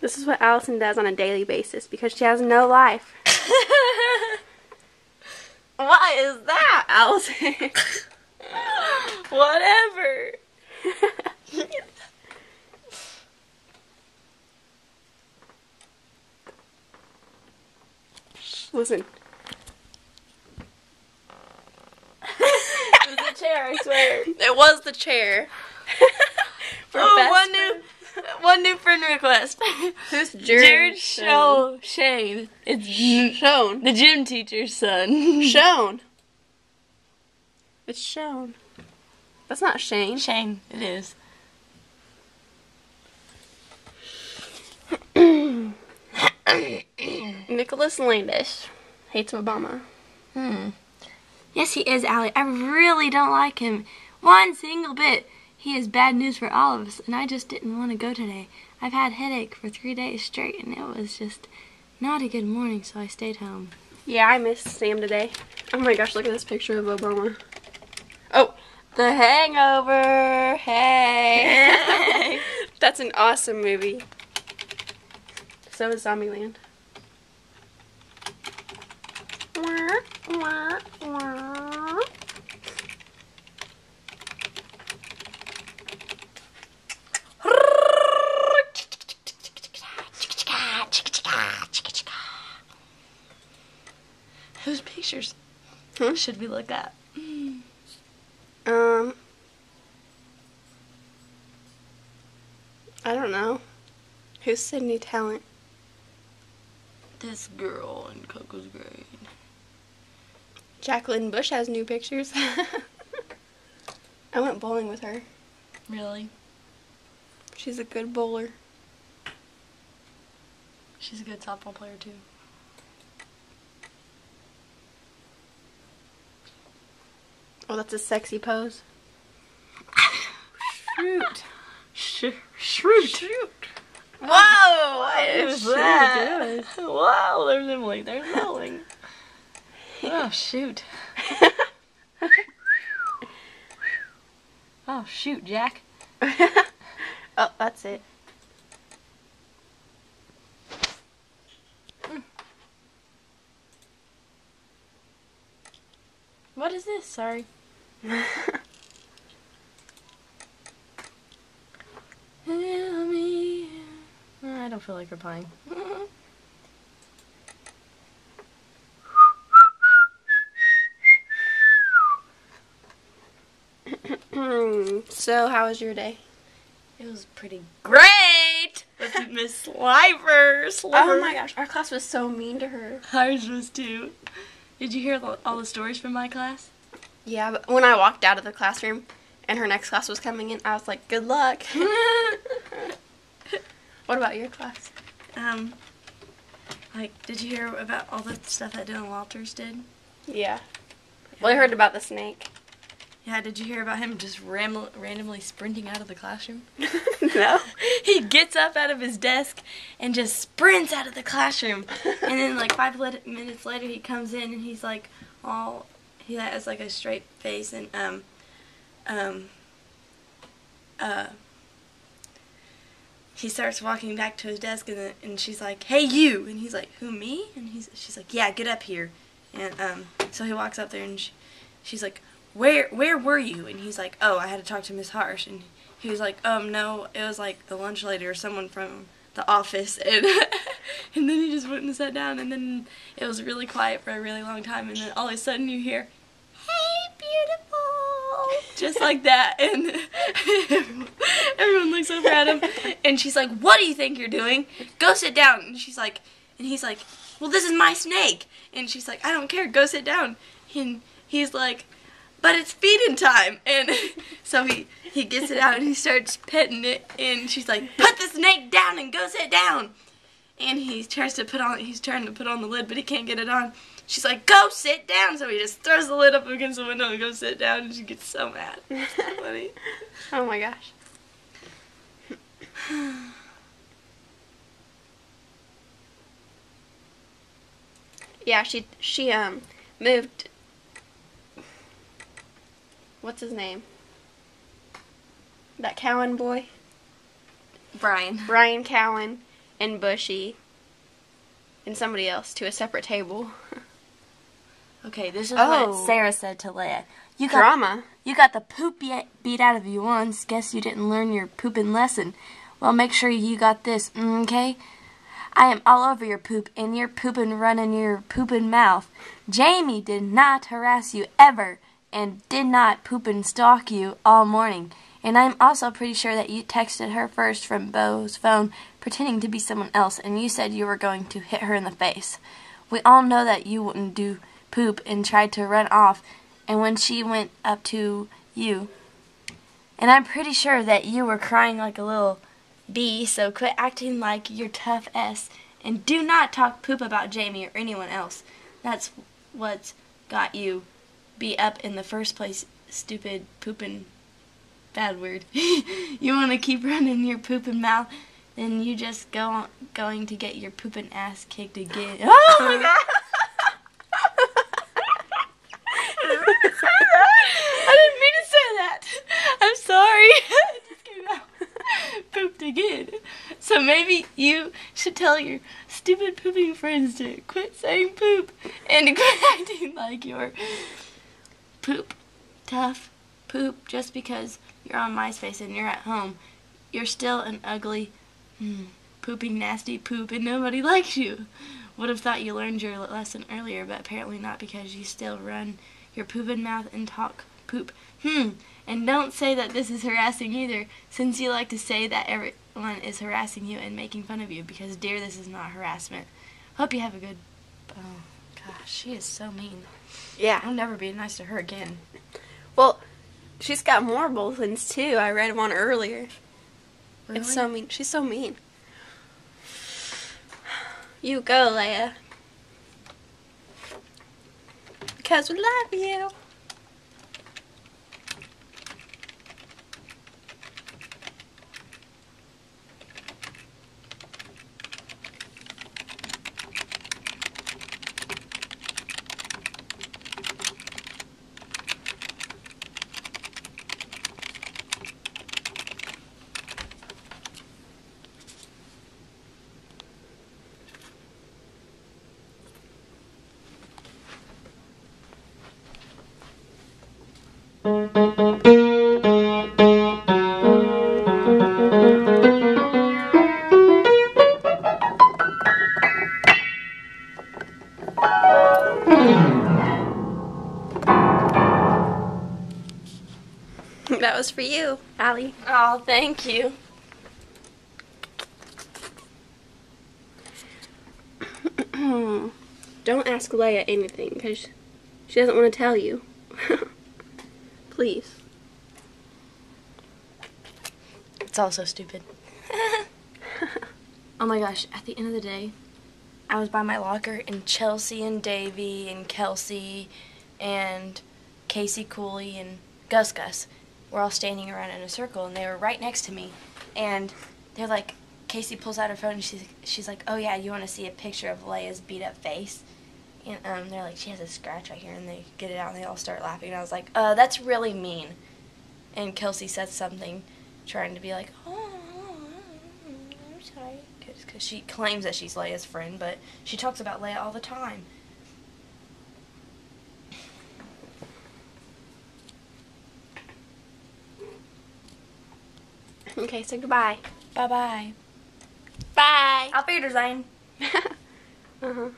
This is what Allison does on a daily basis because she has no life. What is that? Allison. Whatever. Listen. It was the chair, I swear. It was the chair. One new friend request. Who's Jared Shane. It's Shown. the gym teacher's son. Shown. It's Shown. That's not Shane. Shane, it is. Nicholas Landis hates Obama. Yes, he is, Allie. I really don't like him. One single bit. He is bad news for all of us, and I just didn't want to go today. I've had a headache for 3 days straight, and it was just not a good morning, so I stayed home. Yeah, I missed Sam today. Oh my gosh, look at this picture of Obama. Oh, The Hangover. Hey. That's an awesome movie. So is Zombieland. Whose pictures should we look at? I don't know. Who's Sydney Talent? This girl in Coco's grade. Jacqueline Bush has new pictures. I went bowling with her. Really? She's a good bowler. She's a good softball player too. Oh, that's a sexy pose. Shoot. Shoot. Whoa! What is Shoot, that? Wow, there's Emily. There's Emily. Oh, shoot. Oh, shoot, Jack. Oh, that's it. What is this? Sorry. I don't feel like replying. So, how was your day? It was pretty great with Miss Sliver. Oh my gosh, our class was so mean to her. Ours was too. Did you hear all the stories from my class? Yeah, but when I walked out of the classroom and her next class was coming in, I was like, good luck. What about your class? Like, did you hear about all the stuff that Dylan Walters did? Yeah. Well, I heard about the snake. Yeah, did you hear about him just randomly sprinting out of the classroom? No. He gets up out of his desk and just sprints out of the classroom. And then like 5 minutes later he comes in and he's like he has like a straight face and he starts walking back to his desk and she's like, "Hey you," and he's like, "Who, me?" And she's like, "Yeah, get up here." And so he walks up there and she's like, Where were you? And he's like, "Oh, I had to talk to Miss Harsh." And he was like, "No, it was like the lunch lady or someone from the office." And and then he just went and sat down, and then it was really quiet for a really long time, and then all of a sudden you hear, "Hey, beautiful," just like that, and everyone looks over at him, and she's like, "What do you think you're doing? Go sit down." And he's like, "Well, this is my snake." And she's like, "I don't care, go sit down." And he's like, "But it's feeding time." And so he gets it out and he starts petting it, and she's like, "Put the snake down and go sit down." And he's trying to put on the lid, but he can't get it on. She's like, "Go sit down." So he just throws the lid up against the window and goes sit down, and she gets so mad. It's so funny. Oh my gosh. Yeah, she moved. What's his name? That Cowan boy? Brian Cowan. and Bushy and somebody else to a separate table. Okay, this is what Sarah said to Leia. Drama. You got the poop beat out of you once. Guess you didn't learn your pooping lesson. Well, make sure you got this, okay? I am all over your poop, and your poopin' running your poopin' mouth. Jamie did not harass you ever, and did not poopin' stalk you all morning. And I'm also pretty sure that you texted her first from Bo's phone, pretending to be someone else, and you said you were going to hit her in the face. We all know that you wouldn't do poop and tried to run off, and when she went up to you, and I'm pretty sure that you were crying like a little bee, so quit acting like you're tough S, and do not talk poop about Jamie or anyone else. That's what's got you beat up in the first place, stupid poopin' bad word. You want to keep running your poopin' mouth, then you just going to get your poopin' ass kicked again. Oh my god! I didn't mean to say that. I'm sorry. It just came out. Pooped again. So maybe you should tell your stupid pooping friends to quit saying poop and to quit acting like you're poop tough poop just because you're on MySpace and you're at home. You're still an ugly, pooping nasty poop and nobody likes you. Would have thought you learned your lesson earlier, but apparently not, because you still run your poopin' mouth and talk poop. And don't say that this is harassing either, since you like to say that everyone is harassing you and making fun of you, because dear, this is not harassment. Hope you have a good... Oh, gosh, she is so mean. Yeah. I'll never be nice to her again. Well, she's got more bulletins, too. I read one earlier. Really? It's so mean. She's so mean. You go, Leia. Because we love you. That was for you, Allie. Oh, thank you. Don't ask Leia anything, because she doesn't want to tell you. Please. It's all so stupid. Oh my gosh, at the end of the day, I was by my locker, and Chelsea and Davy and Kelsey and Casey Cooley and Gus Gus were all standing around in a circle, and they were right next to me. And they're like, Casey pulls out her phone, and she's like, oh yeah, you want to see a picture of Leia's beat up face? And they're like, she has a scratch right here, and they get it out, and they all start laughing. And I was like, that's really mean. And Kelsey said something, trying to be like, oh, I'm sorry, because she claims that she's Leia's friend, but she talks about Leia all the time. Okay, so goodbye. Bye-bye. Bye. Auf Wiedersehen. Uh-huh.